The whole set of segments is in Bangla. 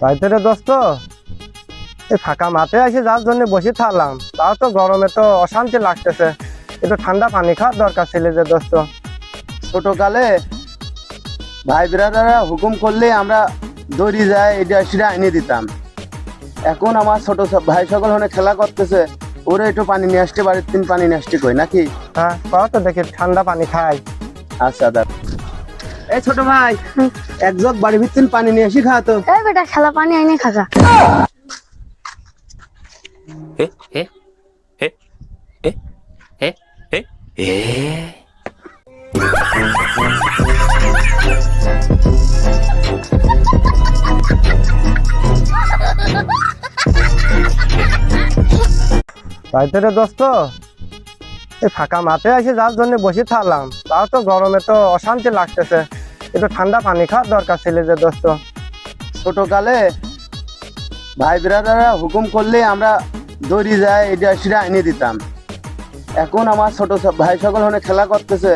রাইতে দোস্ত এই ফাঁকা মাঠে এসে যার জন্য বসে থাকলাম, তাও তো গরমে তো অশান্তি লাগতেছে। একটু ঠান্ডা পানি খাওয়ার দরকার ছিল যে দোস্ত। ছোটকালে ভাই ব্রাদাররা হুকুম করলে আমরা দড়ি যায় এটা সেটা এনে দিতাম। এখন আমার ছোট ভাই সকল হনে খেলা করতেছে, ওরা একটু পানি নিয়ে আসতে বাড়ির তিন পানি নিয়ে আসতে কই নাকি। হ্যাঁ কও তো দেখি ঠান্ডা পানি খাই। আচ্ছা দাদা, এই ছোট ভাই এক জগ বাড়ির ভিতর পানি নিয়ে আসি খা তো। এই বেটা খেলা পানি আইনে খাগা। এ এ এ এ এ এ এ রাইতে দোস্ত এই ফাঁকা মাঠে এসে যার জন্য বসে থাকলাম, তাও তো গরমে তো অশান্তি লাগতেছে। একটু ঠান্ডা পানি খাওয়ার দরকার ছিল যে দোস্ত। ছোটকালে ভাই ব্রাদাররা হুকুম করলে আমরা দড়ি যায় এটা সেটা এনে দিতাম। এখন আমার ছোট ভাই সকল হনে খেলা করতেছে,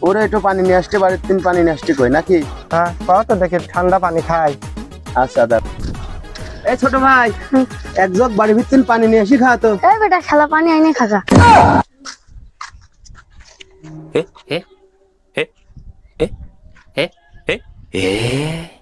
ওরা একটু পানি নিয়ে আসতে বাড়ির তিন পানি নিয়ে আসতে কই নাকি। হ্যাঁ কও তো দেখি ঠান্ডা পানি খাই। আচ্ছা দাদা, এই ছোট ভাই এক জগ বাড়ির ভিতর পানি নিয়ে আসি খা তো। এই বেটা খেলা পানি আইনে খাগা। এ এ এ এ এ এ